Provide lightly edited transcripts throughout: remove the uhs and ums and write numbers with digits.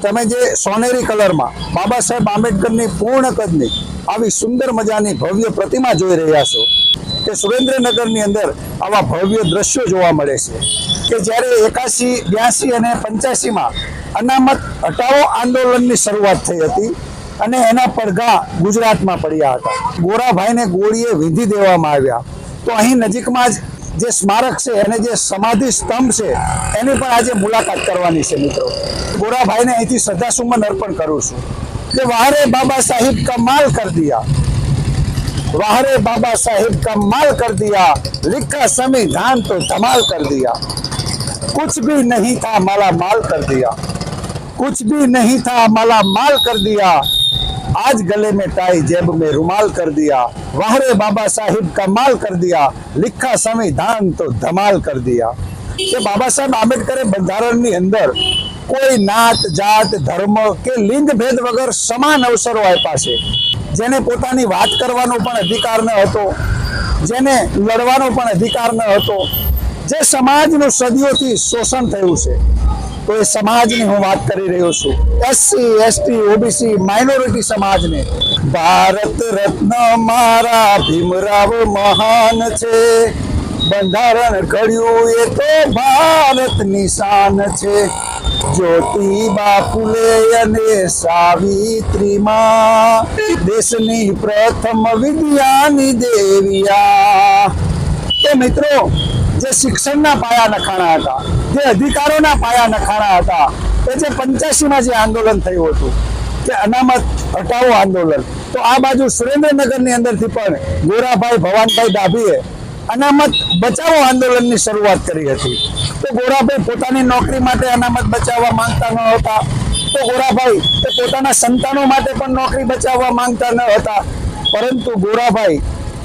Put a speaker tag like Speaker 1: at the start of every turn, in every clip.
Speaker 1: તમે જે સોનેરી કલરમાં બાબા સાહેબ આંબેડકરની પૂર્ણ કદની આવી સુંદર મજાની ભવ્ય પ્રતિમા જોઈ રહ્યા છો કે સુરેન્દ્રનગરની અંદર આવા ભવ્ય દ્રશ્યો જોવા મળે છે કે જ્યારે 81, 82 અને 85માં અનામત હટાવો આંદોલનની શરૂઆત થઈ હતી અને એના પડઘા ગુજરાતમાં પડ્યા હતા. ગોરાભાઈને ગોળીએ વીંધી દેવામાં આવ્યા. તો અહીં નજીકમાં જ જે સ્મારક છે અને જે સમાધિ સ્તંભ છે એની પણ આજે મુલાકાત કરવાની છે મિત્રો. ગોરાભાઈને અહીંથી શ્રદ્ધાસુમન અર્પણ કરું છું કે વાહરે બાબા સાહેબ કમાલ કર દિયા, वाहरे बाबा साहेब कमाल कर दिया, लिखा संविधान तो धमाल कर दिया, कुछ भी नहीं था माला माल कर दिया, कुछ भी नहीं था माला माल कर दिया, आज गले में टाई जेब में रुमाल कर दिया, वाहरे बाबा साहेब कमाल कर दिया, लिखा संविधान तो धमाल कर दिया. કે બાબા સાહેબ આંબેડકરે બંધારણની અંદર કોઈ નાત જાત ધર્મ કે લિંગ ભેદ વગર સમાન અવસરો આપ્યા છે. જેને પોતાની વાત કરવાનો પણ અધિકાર ન હતો, જેને લડવાનો પણ અધિકાર ન હતો, જે સમાજનું સદીઓથી શોષણ થયું છે, તો એ સમાજની હું વાત કરી રહ્યો છું. એસસી, એસટી, ઓબીસી માઇનોરિટી સમાજને ભારત રત્ન મારા ભીમરાવ મહાન છે, બંધારણ ઘડ્યું એ તો ભારતની શાન છે, જ્યોતિબા ફૂલે અને સાવિત્રીમાં દેશની પ્રથમ વિદ્યાની દેવિયા. તો મિત્રો, જે શિક્ષણના પાયા નખાણા હતા, જે અધિકારોના પાયા નખાણા હતા, કે જે 85માં જે આંદોલન થયું હતું કે અનામત હટાવો આંદોલન, તો આ બાજુ સુરેન્દ્રનગરની અંદરથી પણ ગોરાભાઈ ભવાનભાઈ ડાભીએ અનામત બચાવો આંદોલનની શરૂઆત કરી હતી. તો ગોરાભાઈ પોતાની નોકરી માટે અનામત બચાવવા માંગતા ન હતા, તો ગોરાભાઈ એ પોતાના સંતાનો માટે પણ નોકરી બચાવવા માંગતા ન હતા, પરંતુ ગોરાભાઈ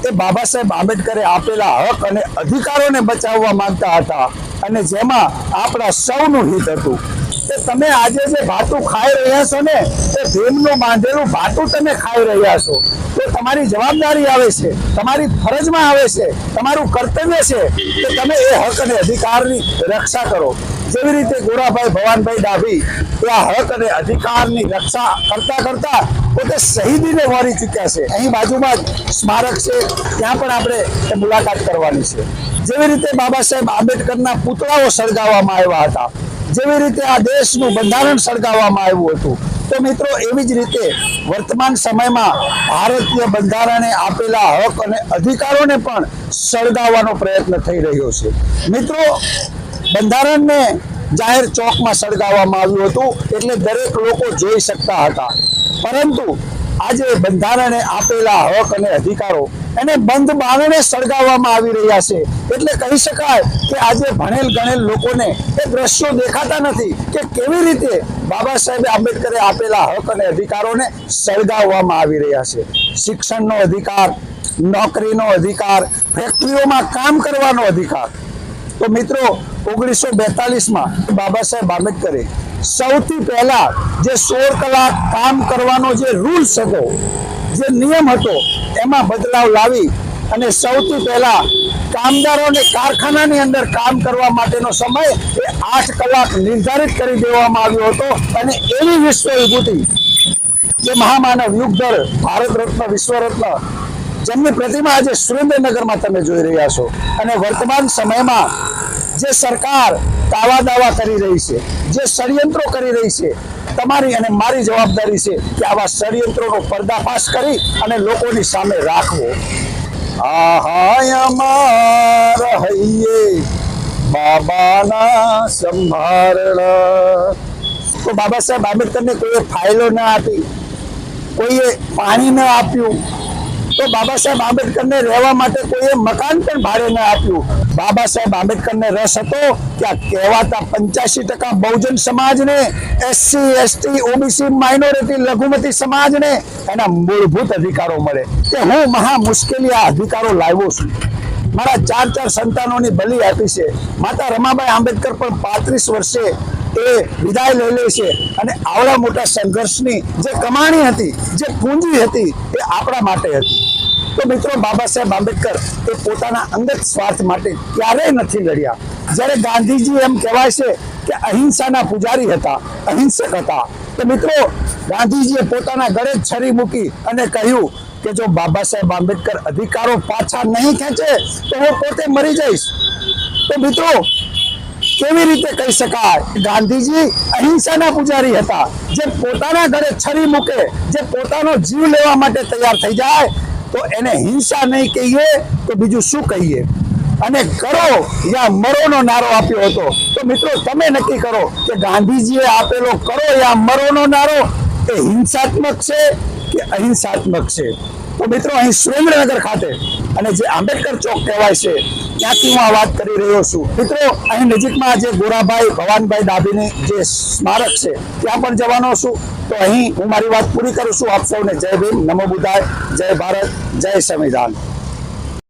Speaker 1: એ બાબા સાહેબ આંબેડકરે આપેલા હક અને અધિકારોને બચાવવા માંગતા હતા, અને જેમાં આપણા સૌનું હિત હતું. કે તમે આજે જે ભાતું ખાઈ રહ્યા છો ને, એ ભીમનું બાંધેલું ભાતું તમે ખાઈ રહ્યા છો, તો તમારી જવાબદારી આવે છે, તમારી ફરજમાં આવે છે, તમારું કર્તવ્ય છે કે તમે એ હક અને અધિકારની રક્ષા કરો. જેવી રીતે ગોરાભાઈ ભવાનભાઈ ડાભી એ આ હક અને અધિકારની રક્ષા કરતા કરતા પોતે શહીદીને વહોરી ચૂક્યા છે. અહીં બાજુમાં જ સ્મારક છે, ત્યાં પણ આપણે મુલાકાત કરવાની છે. જેવી રીતે બાબા સાહેબ આંબેડકરના પુતળાઓ સળગાવવામાં આવ્યા હતા, જેવી રીતે આ દેશનું બંધારણ સળગાવવામાં આવ્યું હતું, તો મિત્રો એવી જ રીતે વર્તમાન સમયમાં ભારતીય બંધારણે આપેલા હક અને અધિકારોને પણ સળગાવવાનો પ્રયત્ન થઈ રહ્યો છે. મિત્રો, બંધારણને જાહેર ચોકમાં સળગાવવામાં આવ્યું હતું એટલે દરેક લોકો જોઈ શકતા હતા, પરંતુ આજે બંધારણે આપેલા હક અને અધિકારો એને બંધ બારણે સળગાવવામાં આવી રહ્યા છે. એટલે કહી શકાય કે આજે ભણેલ ગણેલ લોકોને એ દ્રશ્યો દેખાતા નથી કે કેવી રીતે બાબા સાહેબ આંબેડકરે આપેલા હક અને અધિકારોને સળગાવવામાં આવી રહ્યા છે. શિક્ષણનો અધિકાર, નોકરીનો અધિકાર, ફેક્ટરીઓમાં કામ કરવાનો અધિકાર. તો મિત્રો, 1942માં બાબા સાહેબ આંબેડકરે સૌથી પહેલા જે 16 કલાક કામ કરવાનો જે રૂલ્સ હતો, જે નિયમ હતો, એમાં બદલાવ લાવી અને સૌથી પહેલા કામદારોને કારખાનાની અંદર કામ કરવા માટેનો સમય એ 8 કલાક નિર્ધારિત કરી દેવામાં આવ્યો હતો. અને એવી વિશ્વ વિભૂતિ જે મહામાનવ યુગધર ભારત રત્ન વિશ્વ રત્ન જેમની પ્રતિમા આજે સુરેન્દ્રનગરમાં તમે જોઈ રહ્યા છો. અને વર્તમાન સમયમાં જે સરકાર દાવા કરી રહી છે, જે ષડયંત્રો કરી રહી છે, તમારી અને મારી જવાબદારી છે કે આવા ષડયંત્રોનો પર્દાફાશ કરી અને લોકોની સામે રાખવો. અમાર હૈયે બાબાના સંભારણા. તો બાબા સાહેબ આંબેડકરને કોઈએ ફાઇલો ન આપી, કોઈએ પાણી ન આપ્યું, તો બાબા સાહેબ આંબેડકરને રહેવા માટે કોઈએ મકાન પણ ભાડે ન આપ્યું. બાબા સાહેબ આંબેડકરને રસ હતો કે આ કહેવાતા 85% બહુજન સમાજને, એસસી, એસટી, ઓબીસી માઇનોરિટી લઘુમતી સમાજને એના મૂળભૂત અધિકારો મળે. કે હું મહા મુશ્કેલી આ અધિકારો લાવ્યો છું. મારા 4 સંતાનોની બલિ આપી છે. માતા રમાબાઈ આંબેડકર પણ 35 વર્ષે એ વિદાય લઈ લે છે, અને આવડા મોટા સંઘર્ષની જે કમાણી હતી, જે પૂંજી હતી, એ આપણા માટે હતી. તો મિત્રો, બાબા સાહેબ આંબેડકર એ પોતાના અંગત સ્વાર્થ માટે ક્યારેય નથી લડ્યા. જ્યારે ગાંધીજી એમ કહેવાય છે કે અહિંસાના પૂજારી હતા, અહિંસક હતા, તો મિત્રો, ગાંધીજીએ પોતાના ગળે જ છરી મૂકી અને કહ્યું કે જો બાબા સાહેબ આંબેડકર અધિકારો પાછા નહીં ખેંચે તો હું પોતે મરી જઈશ. તો મિત્રો, કેવી રીતે કહી શકાય? ગાંધીજી અહિંસાના પૂજારી હતા, જે પોતાના ઘરે છરી મૂકે, જે પોતાનો જીવ લેવા માટે તૈયાર થઈ જાય તો એને હિંસા નહીં કહીએ તો બીજું શું કહીએ? અને કરો યા મરોનો નારો આપ્યો હતો. તો મિત્રો, તમે નક્કી કરો કે ગાંધીજીએ આપેલો કરો યા મરોનો નારો એ હિંસાત્મક છે કે અહિંસાત્મક છે? તો મિત્રો, અહીં સુરેન્દ્રનગર ખાતે અને જે આંબેડકર ચોક કહેવાય છે ત્યાંથી હું આ વાત કરી રહ્યો છું. મિત્રો, અહીં નજીકમાં જે ગોરાભાઈ ભવાનભાઈ ડાભીની જે સ્મારક છે ત્યાં પણ જવાનો છું. તો અહીં હું મારી વાત પૂરી કરું છું. આપ સૌને જય ભીમ, નમો બુદ્ધાય, જય ભારત, જય સંવિધાન.